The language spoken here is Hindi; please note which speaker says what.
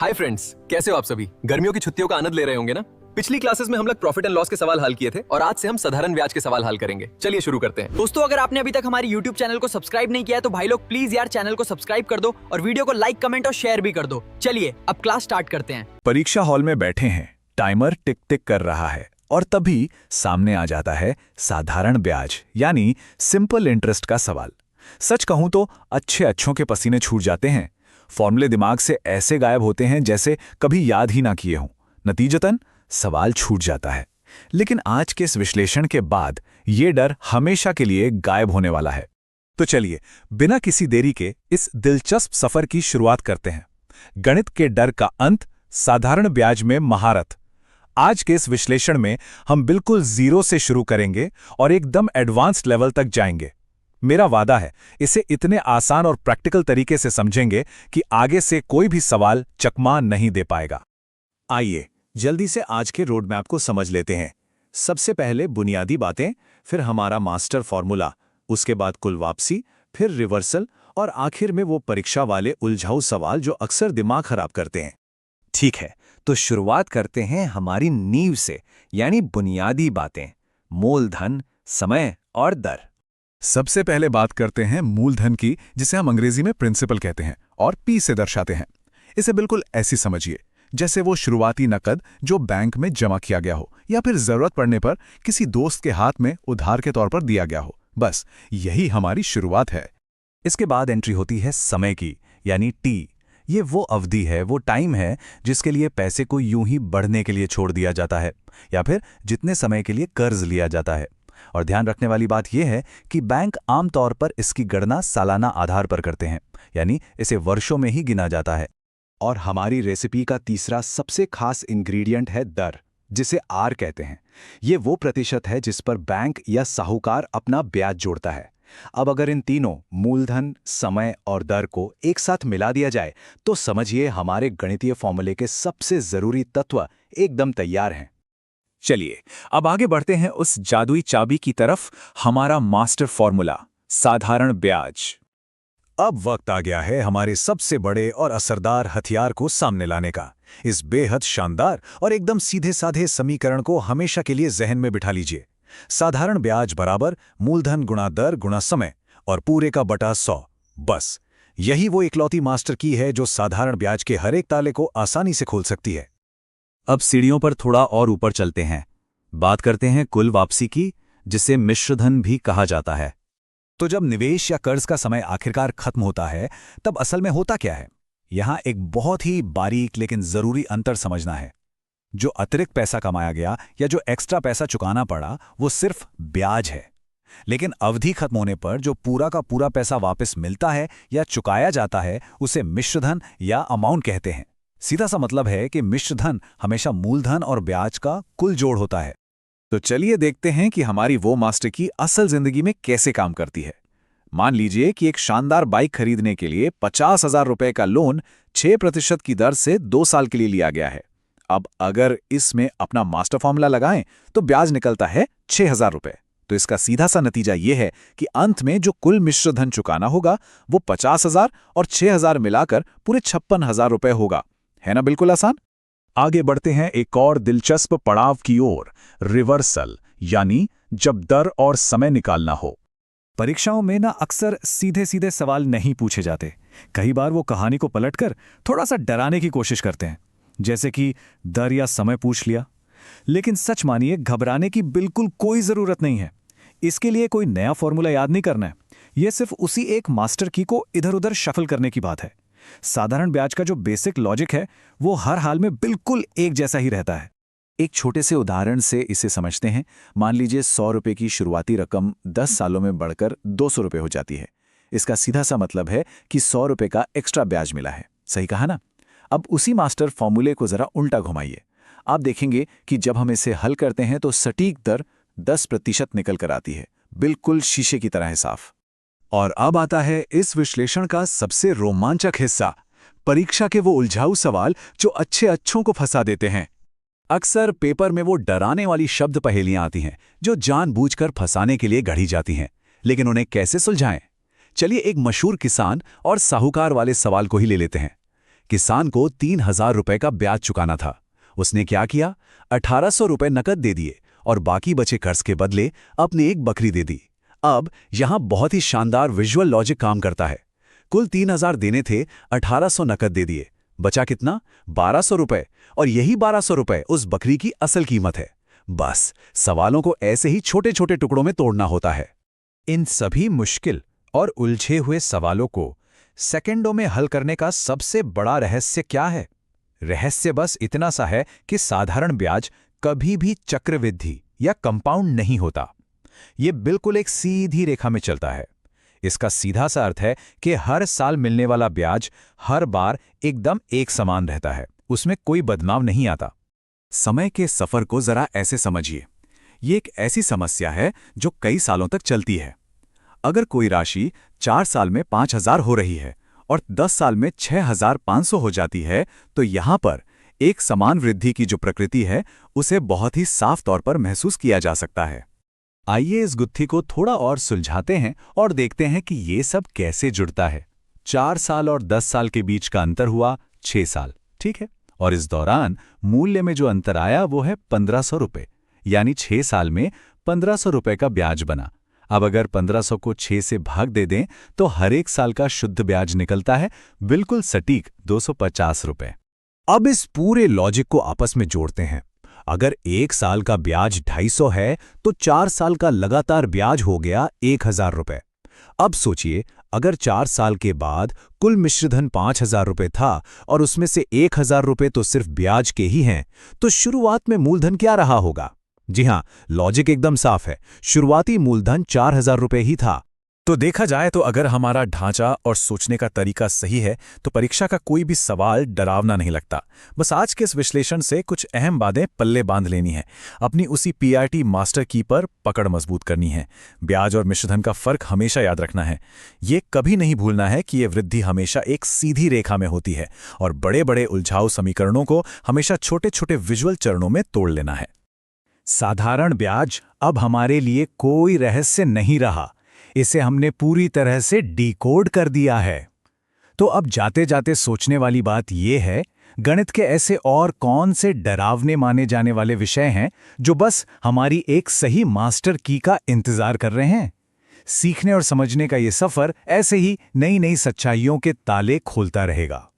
Speaker 1: हाय फ्रेंड्स, कैसे हो आप सभी। गर्मियों की छुट्टियों का आनंद ले रहे होंगे ना। पिछली क्लासेस में हम लोग प्रॉफिट एंड लॉस के सवाल हल किए थे और आज से हम साधारण ब्याज के सवाल हल करेंगे। चलिए शुरू करते हैं।
Speaker 2: दोस्तों, अगर आपने अभी तक हमारे YouTube चैनल को सब्सक्राइब नहीं किया है तो भाई लोग प्लीज यार चैनल को सब्सक्राइब कर दो और वीडियो को लाइक, कमेंट और शेयर भी कर दो। चलिए अब क्लास स्टार्ट करते हैं।
Speaker 3: परीक्षा हॉल में बैठे हैं, टाइमर टिक टिक कर रहा है और तभी सामने आ जाता है साधारण ब्याज यानी सिंपल इंटरेस्ट का सवाल। सच कहूं तो अच्छों के पसीने छूट जाते हैं। फॉर्मूले दिमाग से ऐसे गायब होते हैं जैसे कभी याद ही ना किए हों। नतीजतन सवाल छूट जाता है। लेकिन आज के इस विश्लेषण के बाद ये डर हमेशा के लिए गायब होने वाला है। तो चलिए बिना किसी देरी के इस दिलचस्प सफर की शुरुआत करते हैं। गणित के डर का अंत, साधारण ब्याज में महारत। आज के इस विश्लेषण में हम बिल्कुल जीरो से शुरू करेंगे और एकदम एडवांस्ड लेवल तक जाएंगे। मेरा वादा है इसे इतने आसान और प्रैक्टिकल तरीके से समझेंगे कि आगे से कोई भी सवाल चकमा नहीं दे पाएगा। आइए जल्दी से आज के रोड मैप को समझ लेते हैं। सबसे पहले बुनियादी बातें, फिर हमारा मास्टर फॉर्मूला, उसके बाद कुल वापसी, फिर रिवर्सल और आखिर में वो परीक्षा वाले उलझाऊ सवाल जो अक्सर दिमाग खराब करते हैं। ठीक है, तो शुरुआत करते हैं हमारी नींव से, यानी बुनियादी बातें, मूलधन, समय और दर। सबसे पहले बात करते हैं मूलधन की, जिसे हम अंग्रेजी में प्रिंसिपल कहते हैं और पी से दर्शाते हैं। इसे बिल्कुल ऐसी समझिए जैसे वो शुरुआती नकद जो बैंक में जमा किया गया हो या फिर जरूरत पड़ने पर किसी दोस्त के हाथ में उधार के तौर पर दिया गया हो। बस यही हमारी शुरुआत है। इसके बाद एंट्री होती है समय की, यानी टी। ये वो अवधि है, वो टाइम है जिसके लिए पैसे को यूं ही बढ़ने के लिए छोड़ दिया जाता है या फिर जितने समय के लिए कर्ज लिया जाता है। और ध्यान रखने वाली बात यह है कि बैंक आमतौर पर इसकी गणना सालाना आधार पर करते हैं, यानी इसे वर्षों में ही गिना जाता है। और हमारी रेसिपी का तीसरा सबसे खास इंग्रेडिएंट है दर, जिसे आर कहते हैं। ये वो प्रतिशत है जिस पर बैंक या साहूकार अपना ब्याज जोड़ता है। अब अगर इन तीनों मूलधन, समय और दर को एक साथ मिला दिया जाए तो समझिए हमारे गणितीय फॉर्मूले के सबसे जरूरी तत्व एकदम तैयार हैं। चलिए अब आगे बढ़ते हैं उस जादुई चाबी की तरफ, हमारा मास्टर फॉर्मूला, साधारण ब्याज। अब वक्त आ गया है हमारे सबसे बड़े और असरदार हथियार को सामने लाने का। इस बेहद शानदार और एकदम सीधे साधे समीकरण को हमेशा के लिए जहन में बिठा लीजिए। साधारण ब्याज बराबर मूलधन गुणा दर गुणा समय और पूरे का बटा 100। बस यही वो इकलौती मास्टर की है जो साधारण ब्याज के हर एक ताले को आसानी से खोल सकती है। अब सीढ़ियों पर थोड़ा और ऊपर चलते हैं। बात करते हैं कुल वापसी की, जिसे मिश्रधन भी कहा जाता है। तो जब निवेश या कर्ज का समय आखिरकार खत्म होता है तब असल में होता क्या है? यहां एक बहुत ही बारीक लेकिन जरूरी अंतर समझना है। जो अतिरिक्त पैसा कमाया गया या जो एक्स्ट्रा पैसा चुकाना पड़ा वो सिर्फ ब्याज है, लेकिन अवधि खत्म होने पर जो पूरा का पूरा पैसा वापस मिलता है या चुकाया जाता है उसे मिश्रधन या अमाउंट कहते हैं। सीधा सा मतलब है कि मिश्रधन हमेशा मूलधन और ब्याज का कुल जोड़ होता है। तो चलिए देखते हैं कि हमारी वो मास्टर की असल जिंदगी में कैसे काम करती है। मान लीजिए कि एक शानदार बाइक खरीदने के लिए 50,000 रुपए का लोन 6% की दर से 2 साल के लिए लिया गया है। अब अगर इसमें अपना मास्टर फॉर्मूला लगाएं तो ब्याज निकलता है 6,000 रुपए। तो इसका सीधा सा नतीजा यह है कि अंत में जो कुल मिश्रधन चुकाना होगा वो 50,000 और 6,000 मिलाकर पूरे 56,000 रुपए होगा। है ना बिल्कुल आसान। आगे बढ़ते हैं एक और दिलचस्प पड़ाव की ओर, रिवर्सल, यानी जब दर और समय निकालना हो। परीक्षाओं में ना अक्सर सीधे सीधे सवाल नहीं पूछे जाते। कई बार वो कहानी को पलटकर थोड़ा सा डराने की कोशिश करते हैं, जैसे कि दर या समय पूछ लिया। लेकिन सच मानिए, घबराने की बिल्कुल कोई जरूरत नहीं है। इसके लिए कोई नया फॉर्मूला याद नहीं करना है। यह सिर्फ उसी एक मास्टर की को इधर उधर शफल करने की बात है। साधारण ब्याज का जो बेसिक लॉजिक है वो हर हाल में बिल्कुल एक जैसा ही रहता है। एक छोटे से उदाहरण से इसे समझते हैं। मान लीजिए 100 रुपए की शुरुआती रकम 10 सालों में बढ़कर 200 रुपए हो जाती है। इसका सीधा सा मतलब है कि 100 रुपए का एक्स्ट्रा ब्याज मिला है। सही कहा ना? अब उसी मास्टर फॉर्मूले को जरा उल्टा घुमाइए। आप देखेंगे कि जब हम इसे हल करते हैं तो सटीक दर 10% निकल कर आती है, बिल्कुल शीशे की तरह है साफ। और अब आता है इस विश्लेषण का सबसे रोमांचक हिस्सा, परीक्षा के वो उलझाऊ सवाल जो अच्छों को फंसा देते हैं। अक्सर पेपर में वो डराने वाली शब्द पहेलियां आती हैं जो जानबूझकर फंसाने के लिए गढ़ी जाती हैं, लेकिन उन्हें कैसे सुलझाएं? चलिए एक मशहूर किसान और साहूकार वाले सवाल को ही ले लेते हैं। किसान को 3,000 रुपए का ब्याज चुकाना था। उसने क्या किया? 1,800 रुपए नकद दे दिए और बाकी बचे कर्ज के बदले अपने एक बकरी दे दी। अब यहां बहुत ही शानदार विजुअल लॉजिक काम करता है। कुल 3,000 देने थे, 1,800 नकद दे दिए, बचा कितना? 1,200 रुपए, और यही 1,200 रुपए उस बकरी की असल कीमत है। बस सवालों को ऐसे ही छोटे छोटे टुकड़ों में तोड़ना होता है। इन सभी मुश्किल और उलझे हुए सवालों को सेकंडों में हल करने का सबसे बड़ा रहस्य क्या है? रहस्य बस इतना सा है कि साधारण ब्याज कभी भी चक्रवृद्धि या कंपाउंड नहीं होता। ये बिल्कुल एक सीधी रेखा में चलता है। इसका सीधा सा अर्थ है कि हर साल मिलने वाला ब्याज हर बार एकदम एक समान रहता है, उसमें कोई बदलाव नहीं आता। समय के सफर को जरा ऐसे समझिए। ये एक ऐसी समस्या है जो कई सालों तक चलती है। अगर कोई राशि 4 साल में 5,000 हो रही है और 10 साल में 6,500 हो जाती है, तो यहां पर एक समान वृद्धि की जो प्रकृति है उसे बहुत ही साफ तौर पर महसूस किया जा सकता है। आइए इस गुत्थी को थोड़ा और सुलझाते हैं और देखते हैं कि ये सब कैसे जुड़ता है। 4 साल और 10 साल के बीच का अंतर हुआ 6 साल, ठीक है? और इस दौरान मूल्य में जो अंतर आया वो है 1,500 रुपए, यानी 6 साल में 1,500 रुपए का ब्याज बना। अब अगर 1,500 को 6 से भाग दे दें तो हर एक साल का शुद्ध ब्याज निकलता है बिल्कुल सटीक 250 रुपए। अब इस पूरे लॉजिक को आपस में जोड़ते हैं। अगर 1 साल का ब्याज 250 है तो 4 साल का लगातार ब्याज हो गया 1,000 रुपए। अब सोचिए, अगर 4 साल के बाद कुल मिश्रधन 5,000 रुपए था और उसमें से 1,000 रुपए तो सिर्फ ब्याज के ही हैं, तो शुरुआत में मूलधन क्या रहा होगा? जी हां, लॉजिक एकदम साफ है। शुरुआती मूलधन 4,000 रुपए ही था। तो देखा जाए तो अगर हमारा ढांचा और सोचने का तरीका सही है तो परीक्षा का कोई भी सवाल डरावना नहीं लगता। बस आज के इस विश्लेषण से कुछ अहम बातें पल्ले बांध लेनी है। अपनी उसी पीआरटी मास्टर की पर पकड़ मजबूत करनी है। ब्याज और मिश्रधन का फर्क हमेशा याद रखना है। ये कभी नहीं भूलना है कि ये वृद्धि हमेशा एक सीधी रेखा में होती है और बड़े बड़े उलझाऊ समीकरणों को हमेशा छोटे छोटे विजुअल चरणों में तोड़ लेना है। साधारण ब्याज अब हमारे लिए कोई रहस्य नहीं रहा। इसे हमने पूरी तरह से डिकोड कर दिया है। तो अब जाते जाते सोचने वाली बात यह है, गणित के ऐसे और कौन से डरावने माने जाने वाले विषय हैं जो बस हमारी एक सही मास्टर की का इंतजार कर रहे हैं? सीखने और समझने का ये सफर ऐसे ही नई नई सच्चाइयों के ताले खोलता रहेगा।